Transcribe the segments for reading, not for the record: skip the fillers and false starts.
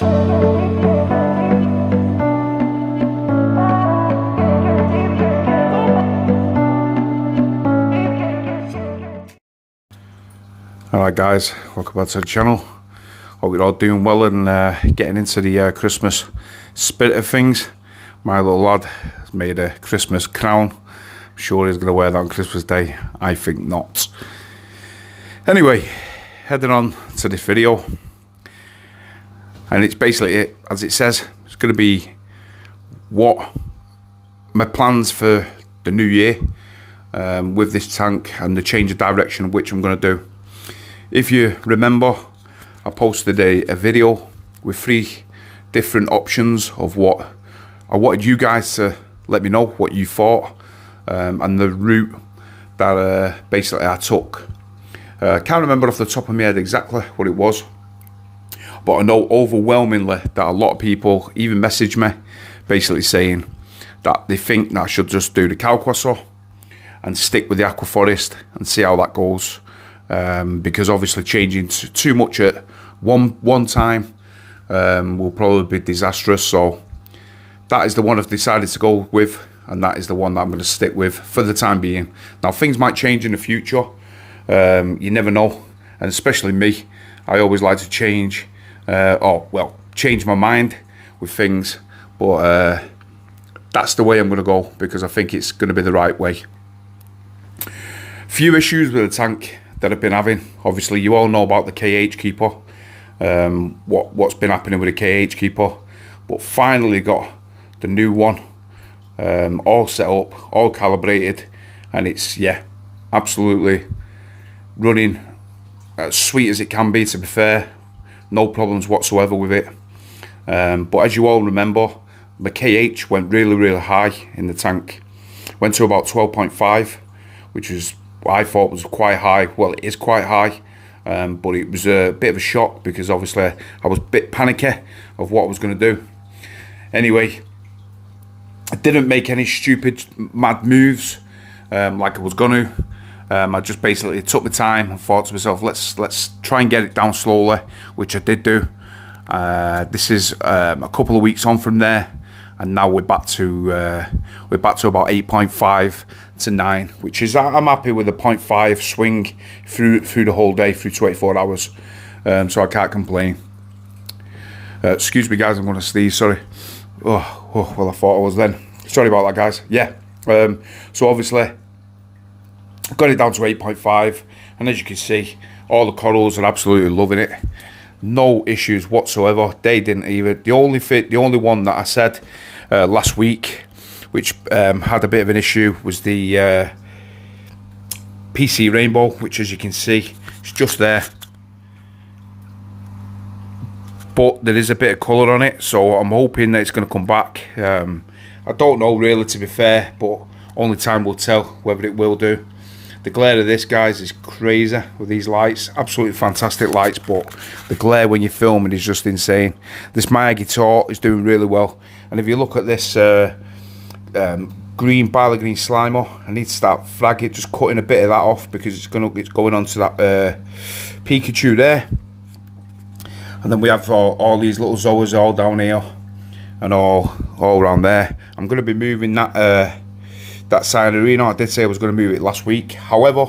Alright guys, welcome back to the channel. Hope you're all doing well and getting into the Christmas spirit of things. My little lad has made a Christmas crown. I'm sure he's going to wear that on Christmas Day. I think not. Anyway, heading on to this video. And it's basically, as it says, it's going to be what my plans for the new year with this tank and the change of direction which I'm going to do. If you remember, I posted a video with 3 different options of what I wanted you guys to let me know what you thought and the route that basically I took. I can't remember off the top of my head exactly what it was, but I know overwhelmingly that a lot of people even messaged me basically saying that they think that I should just do the Kalkwasser and stick with the aquaforest and see how that goes. Because obviously changing too much at one time will probably be disastrous. So that is the one I've decided to go with, and that is the one that I'm going to stick with for the time being. Now things might change in the future, you never know, and especially me, I always like to change, change my mind with things, but that's the way I'm going to go because I think it's going to be the right way. Few issues with the tank that I've been having. Obviously you all know about the KH keeper, what's been happening with the KH keeper, but finally got the new one all set up, all calibrated, and it's, yeah, absolutely running as sweet as it can be, to be fair. No problems whatsoever with it, but as you all remember, the KH went really high in the tank. Went to about 12.5, which was, I thought was quite high. Well, it is quite high, but it was a bit of a shock because obviously I was a bit panicky of what I was going to do. Anyway, I didn't make any stupid mad moves like I was going to. I just basically took my time and thought to myself, let's try and get it down slowly, which I did do. This is a couple of weeks on from there, and now we're back to about 8.5 to 9, which is, I'm happy with a 0.5 swing through the whole day, through 24 hours, so I can't complain. Excuse me guys, I'm going to sneeze, sorry. Oh, well I thought I was then. Sorry about that guys. Yeah, so obviously I got it down to 8.5, and as you can see, all the corals are absolutely loving it. No issues whatsoever. They didn't even. The only one that I said last week, which had a bit of an issue, was the PC Rainbow, which as you can see, it's just there. But there is a bit of colour on it, so I'm hoping that it's going to come back. I don't know really, to be fair, but only time will tell whether it will do. The glare of this, guys, is crazy with these lights. Absolutely fantastic lights, but the glare when you're filming is just insane. This Maya guitar is doing really well, and if you look at this green Barley Green Slimer, I need to start fragging, just cutting a bit of that off because it's going on to that Pikachu there. And then we have all these little Zoas all down here and all around there. I'm going to be moving that Signorino. I did say I was going to move it last week. However,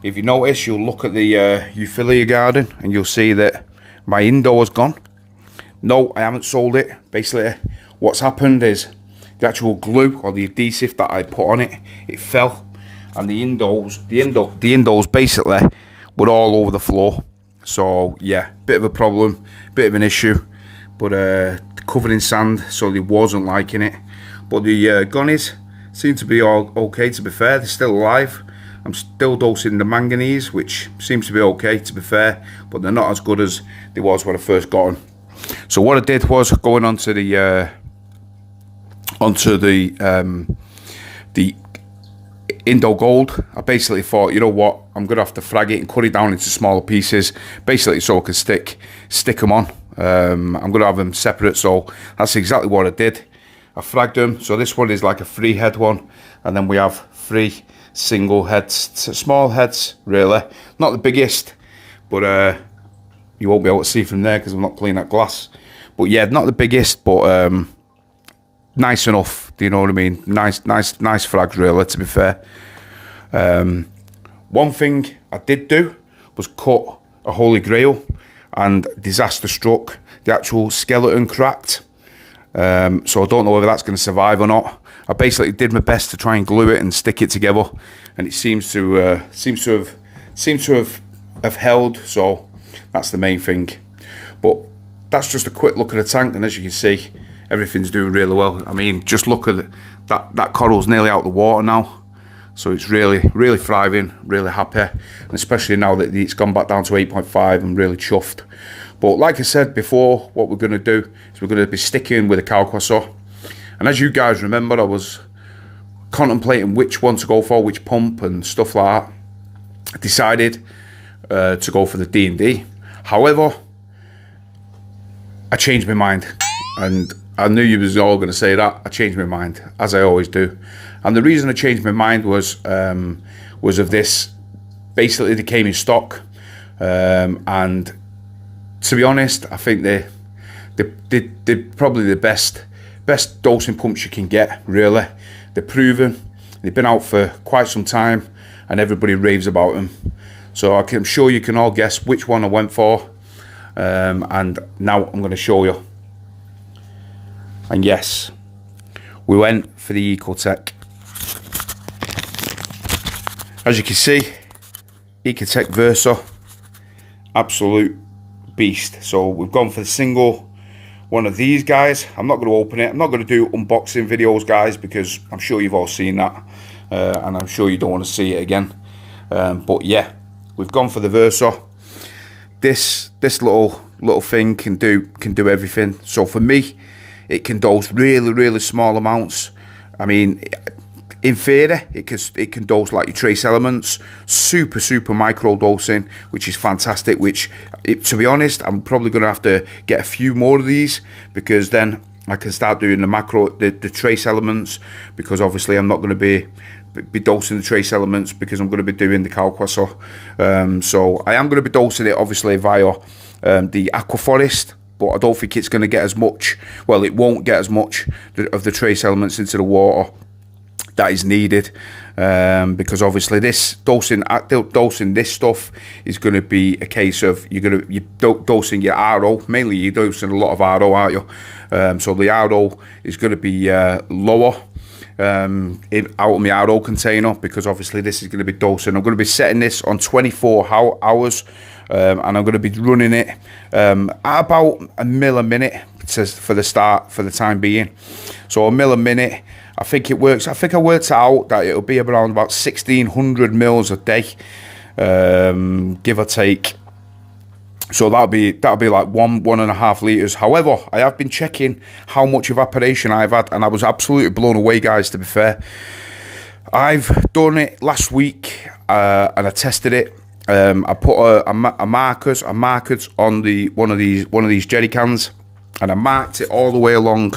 if you notice, you'll look at the Euphilia garden and you'll see that my indoor is gone. No, I haven't sold it. Basically, what's happened is the actual glue or the adhesive that I put on it, it fell, and the indoors basically were all over the floor. So yeah, bit of a problem, bit of an issue, but covered in sand, so they wasn't liking it. But the gunnies seem to be all okay, to be fair. They're still alive. I'm still dosing the manganese, which seems to be okay, to be fair, but they're not as good as they was when I first got them. So what I did was, going onto the Indo Gold, I basically thought, you know what, I'm gonna have to frag it and cut it down into smaller pieces, basically so I can stick them on. I'm gonna have them separate, so that's exactly what I did. I fragged them, so this one is like a 3-head one, and then we have 3 single heads, small heads really, not the biggest, but you won't be able to see from there because I'm not playing that glass. But yeah, not the biggest, but nice enough. Do you know what I mean? Nice frags, really, to be fair. One thing I did do was cut a holy grail, and disaster struck. The actual skeleton cracked. So I don't know whether that's going to survive or not. I basically did my best to try and glue it and stick it together, and it seems to have held. So that's the main thing. But that's just a quick look at the tank, and as you can see, everything's doing really well. I mean, just look at that coral's nearly out of the water now. So it's really thriving, really happy, and especially now that it's gone back down to 8.5, I'm really chuffed. But like I said before, what we're going to do is we're going to be sticking with the Kalkwasser. And as you guys remember, I was contemplating which one to go for, which pump and stuff like that. I decided to go for the D+D. However, I changed my mind, and I knew you was all going to say that. I changed my mind, as I always do. And the reason I changed my mind was of this. Basically, they came in stock, and to be honest, I think they're probably the best dosing pumps you can get. Really, they're proven. They've been out for quite some time, and everybody raves about them. So I'm sure you can all guess which one I went for, and now I'm going to show you. And yes, we went for the Ecotech. As you can see, Ecotech Versa, absolute beast. So we've gone for the single one of these guys. I'm not going to open it. I'm not going to do unboxing videos, guys, because I'm sure you've all seen that, and I'm sure you don't want to see it again. But yeah, we've gone for the Versa. This little thing can do everything. So for me, it can dose really small amounts. I mean, in theory, it can dose like your trace elements, super micro dosing, which is fantastic. To be honest, I'm probably going to have to get a few more of these, because then I can start doing the trace elements, because obviously I'm not going to be dosing the trace elements, because I'm going to be doing the Kalkwasser. So I am going to be dosing it obviously via the Aquaforest, but I don't think it's going to get as much. Well, it won't get as much of the trace elements into the water that is needed, because obviously this dosing this stuff is going to be a case of you're dosing your RO. Mainly you're dosing a lot of RO, aren't you? So the RO is going to be lower out of my RO container, because obviously this is going to be dosing. I'm going to be setting this on 24 hours, and I'm going to be running it at about a mil a minute for the time being. So a mil a minute, I think it works. I think I worked out that it'll be around about 1600 mils a day, give or take. So that'll be like 1.5 litres. However, I have been checking how much evaporation I've had, and I was absolutely blown away, guys, to be fair. I've done it last week, and I tested it. I put a markers on one of these jerry cans, and I marked it all the way along,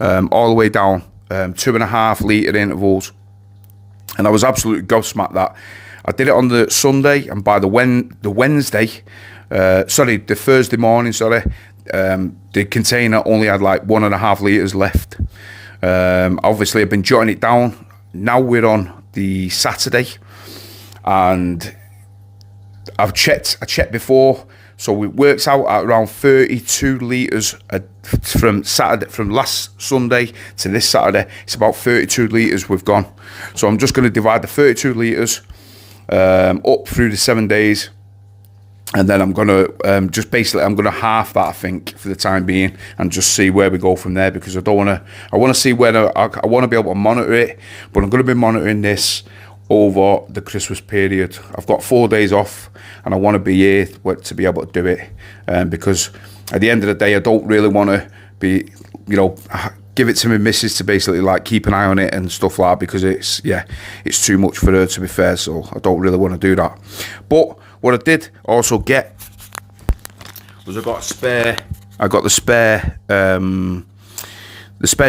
all the way down, 2.5 litre intervals, and I was absolutely gobsmacked that I did it on the Sunday, and by the Thursday morning, the container only had like 1.5 litres left. Obviously I've been jotting it down. Now we're on the Saturday, and I checked before, so it works out at around 32 litres from last Sunday to this Saturday. It's about 32 litres we've gone. So I'm just going to divide the 32 litres up through the 7 days, and then I'm going to I'm going to half that, I think, for the time being, and just see where we go from there, because I want to see whether I want to be able to monitor it, but I'm going to be monitoring this over the Christmas period. I've got 4 days off, and I want to be here to be able to do it, because at the end of the day, I don't really want to be, give it to my missus to basically like keep an eye on it and stuff like that, because it's too much for her, to be fair. So I don't really want to do that. But what I did also get was I got the spare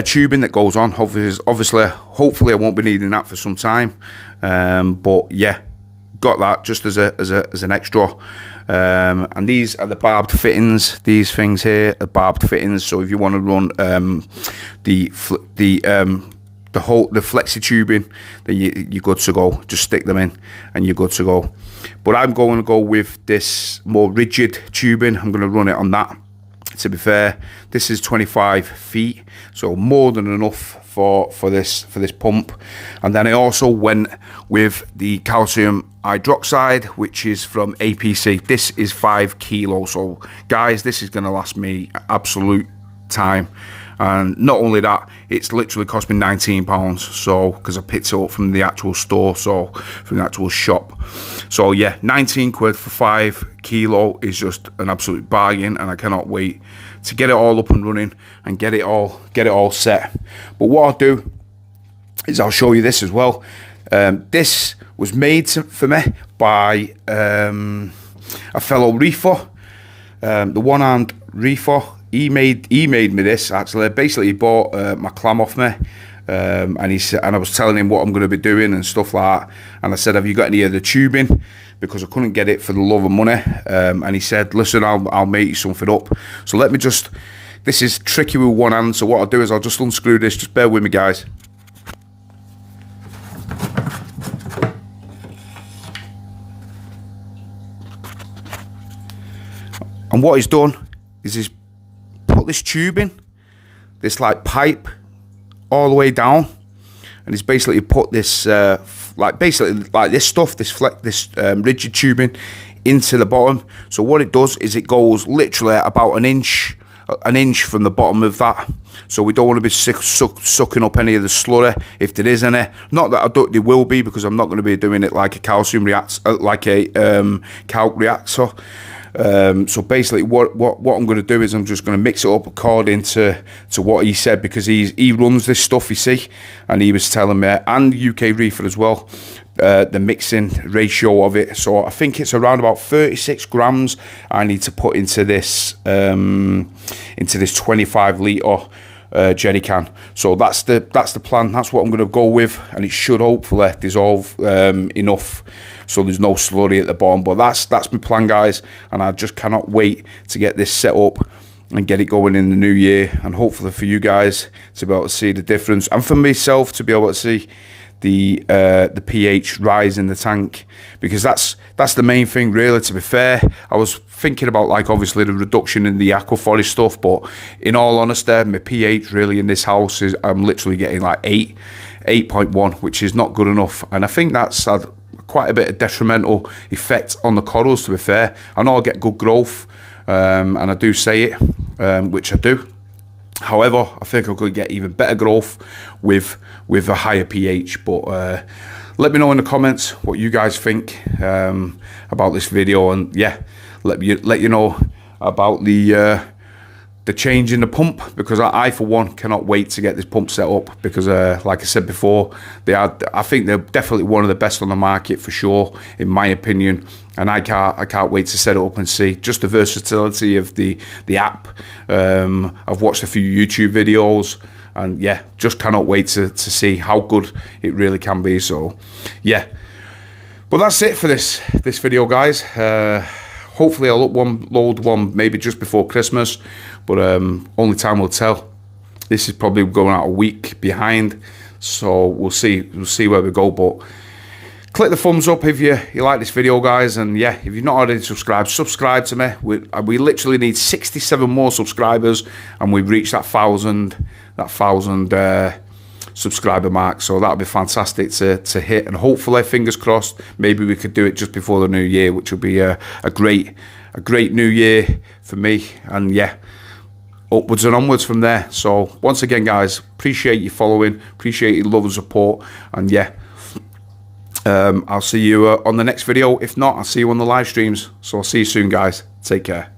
tubing that goes on. Hopefully I won't be needing that for some time. But yeah, got that just as an extra. And these are the barbed fittings. These things here are barbed fittings. So if you want to run the flexi tubing, then you're good to go. Just stick them in and you're good to go. But I'm going to go with this more rigid tubing. I'm going to run it on that. To be fair, this is 25 feet, so more than enough for this pump. And then I also went with the calcium hydroxide, which is from APC. This is 5 kilos. So guys, this is going to last me absolute time. And not only that, it's literally cost me £19. So because I picked it up from the actual store, so from the actual shop. So yeah, 19 quid for 5 kilo is just an absolute bargain, and I cannot wait to get it all up and running and get it all set. But what I'll do is I'll show you this as well. This was made for me by a fellow reefer, the one-armed reefer. He made me this actually. Basically, he bought my clam off me, and I was telling him what I'm going to be doing and stuff like that. And I said, "Have you got any of the tubing?" Because I couldn't get it for the love of money. And he said, "Listen, I'll make you something up." So let me just. This is tricky with one hand. So what I'll do is I'll just unscrew this. Just bear with me, guys. And what he's done is he's put this tubing, this like pipe, all the way down, and he's basically put this basically this stuff, this rigid tubing into the bottom. So what it does is it goes literally about an inch from the bottom of that. So we don't want to be sucking up any of the slurry if there is any. Not that there will be, because I'm not going to be doing it like a calcium reactor, like a Kalk reactor. So basically what I'm going to do is I'm just going to mix it up according to what he said, because he runs this stuff, you see, and he was telling me, and UK Reefer as well, the mixing ratio of it. So I think it's around about 36 grams I need to put into this 25 litre jerry can. So that's the plan. That's what I'm going to go with, and it should hopefully dissolve enough so there's no slurry at the bottom. But that's my plan, guys, and I just cannot wait to get this set up and get it going in the new year, and hopefully for you guys to be able to see the difference, and for myself to be able to see the pH rise in the tank, because that's the main thing really. To be fair, I was thinking about, like, obviously the reduction in the aquaforest stuff, but in all honesty, my pH really in this house is, I'm literally getting like 8.1, which is not good enough, and I think that's had quite a bit of detrimental effect on the corals. To be fair, I know I get good growth, and I do say it, which I do. However, I think I could get even better growth with a higher pH. But let me know in the comments what you guys think about this video, and yeah, let you know about the change in the pump, because I for one cannot wait to get this pump set up, because like I said before, I think they're definitely one of the best on the market for sure, in my opinion. And I can't wait to set it up and see just the versatility of the app. I've watched a few YouTube videos, and yeah, just cannot wait to see how good it really can be. So yeah, but that's it for this video, guys. Hopefully I'll upload one maybe just before Christmas, but only time will tell. This is probably going out a week behind, so we'll see where we go. But click the thumbs up if you like this video, guys, and yeah, if you've not already subscribe to me. We literally need 67 more subscribers, and we've reached that 1,000 subscriber mark. So that'll be fantastic to hit, and hopefully, fingers crossed, maybe we could do it just before the new year, which will be a great new year for me. And yeah, upwards and onwards from there. So once again, guys, appreciate you following, appreciate your love and support, and yeah, I'll see you on the next video. If not, I'll see you on the live streams. So I'll see you soon, guys. Take care.